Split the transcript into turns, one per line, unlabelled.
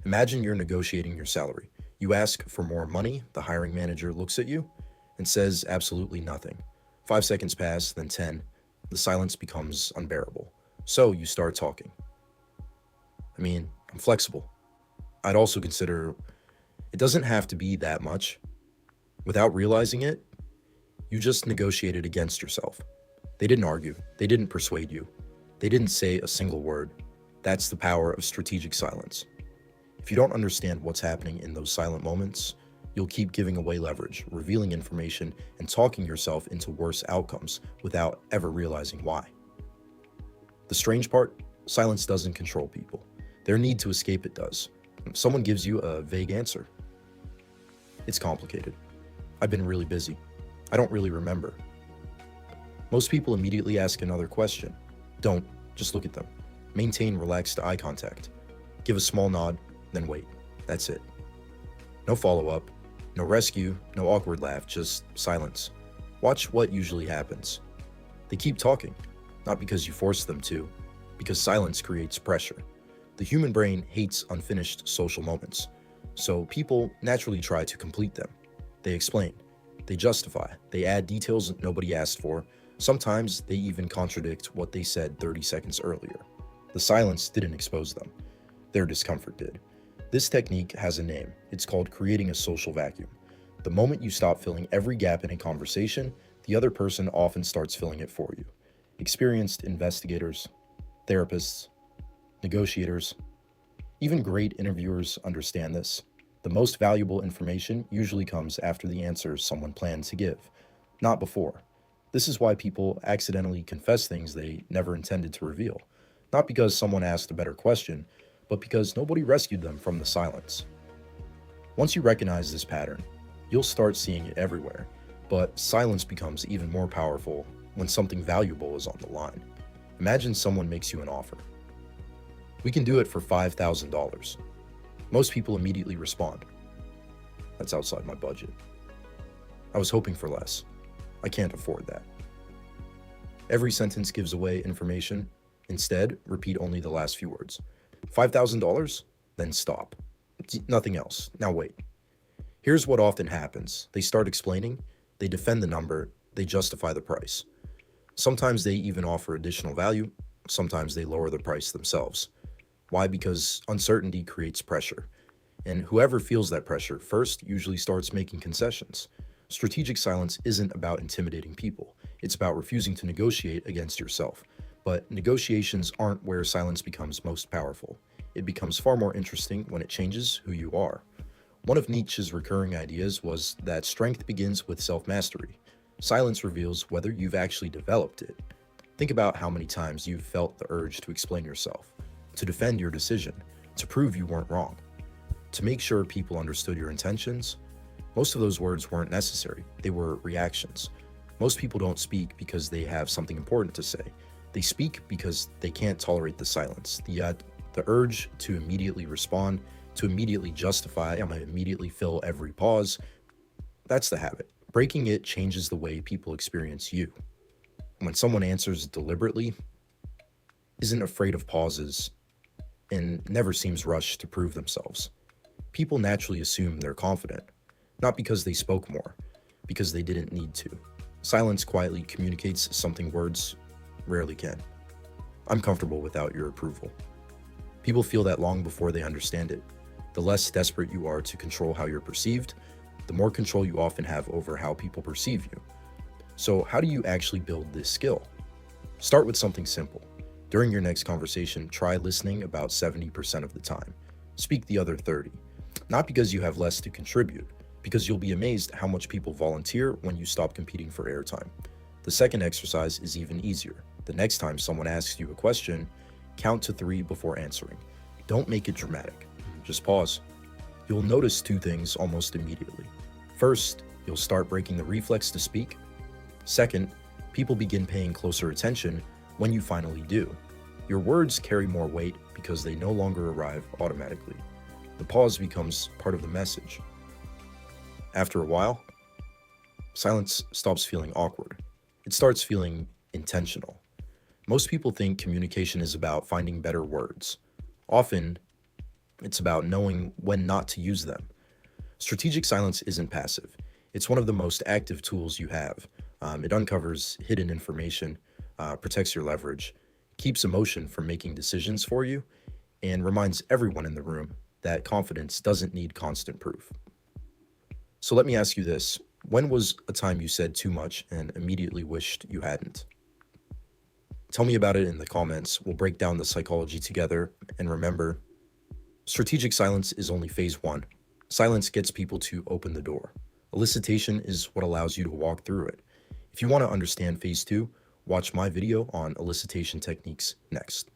Imagine you're negotiating your salary. You ask for more money, the hiring manager looks at you and says absolutely nothing. 5 seconds pass, then 10. The silence becomes unbearable. So you start talking. I'm flexible. I'd also consider it doesn't have to be that much. Without realizing it, you just negotiated against yourself. They didn't argue, they didn't persuade you, they didn't say a single word. That's the power of strategic silence. If you don't understand what's happening in those silent moments, you'll keep giving away leverage, revealing information, and talking yourself into worse outcomes without ever realizing why. The strange part, silence doesn't control people. Their need to escape it does. If someone gives you a vague answer, it's complicated. I've been really busy. I don't really remember. Most people immediately ask another question. Don't, just look at them. Maintain relaxed eye contact. Give a small nod, then wait. That's it. No follow up, no rescue, no awkward laugh, just silence. Watch what usually happens. They keep talking, not because you force them to, because silence creates pressure. The human brain hates unfinished social moments, so people naturally try to complete them. They explain, they justify, they add details nobody asked for. Sometimes they even contradict what they said 30 seconds earlier. The silence didn't expose them, their discomfort did. This technique has a name. It's called creating a social vacuum. The moment you stop filling every gap in a conversation, the other person often starts filling it for you. Experienced investigators, therapists, negotiators, even great interviewers understand this. The most valuable information usually comes after the answers someone planned to give, not before. This is why people accidentally confess things they never intended to reveal, not because someone asked a better question, but because nobody rescued them from the silence. Once you recognize this pattern, you'll start seeing it everywhere, but silence becomes even more powerful when something valuable is on the line. Imagine someone makes you an offer. We can do it for $5,000. Most people immediately respond. That's outside my budget. I was hoping for less. I can't afford that. Every sentence gives away information. Instead, repeat only the last few words. $5,000? Then stop. Nothing else. Now wait. Here's what often happens. They start explaining, they defend the number, they justify the price. Sometimes they even offer additional value, sometimes they lower the price themselves. Why? Because uncertainty creates pressure. And whoever feels that pressure first usually starts making concessions. Strategic silence isn't about intimidating people, it's about refusing to negotiate against yourself. But negotiations aren't where silence becomes most powerful. It becomes far more interesting when it changes who you are. One of Nietzsche's recurring ideas was that strength begins with self-mastery. Silence reveals whether you've actually developed it. Think about how many times you've felt the urge to explain yourself, to defend your decision, to prove you weren't wrong, to make sure people understood your intentions. Most of those words weren't necessary, they were reactions. Most people don't speak because they have something important to say. They speak because they can't tolerate the silence, the urge to immediately respond, to immediately justify, I'm gonna immediately fill every pause. That's the habit. Breaking it changes the way people experience you. When someone answers deliberately, isn't afraid of pauses, and never seems rushed to prove themselves, people naturally assume they're confident, not because they spoke more, because they didn't need to. Silence quietly communicates something words rarely can. I'm comfortable without your approval. People feel that long before they understand it. The less desperate you are to control how you're perceived, the more control you often have over how people perceive you. So, how do you actually build this skill? Start with something simple. During your next conversation, try listening about 70% of the time. Speak the other 30. Not because you have less to contribute, because you'll be amazed how much people volunteer when you stop competing for airtime. The second exercise is even easier. The next time someone asks you a question, count to 3 before answering. Don't make it dramatic. Just pause. You'll notice 2 things almost immediately. First, you'll start breaking the reflex to speak. Second, people begin paying closer attention when you finally do. Your words carry more weight because they no longer arrive automatically. The pause becomes part of the message. After a while, silence stops feeling awkward. It starts feeling intentional. Most people think communication is about finding better words. Often, It's about knowing when not to use them. Strategic silence isn't passive. It's one of the most active tools you have. It uncovers hidden information, protects your leverage, keeps emotion from making decisions for you, and reminds everyone in the room that confidence doesn't need constant proof. So let me ask you this. When was a time you said too much and immediately wished you hadn't? Tell me about it in the comments. We'll break down the psychology together. And remember, strategic silence is only phase one. Silence gets people to open the door. Elicitation is what allows you to walk through it. If you want to understand phase two, watch my video on elicitation techniques next.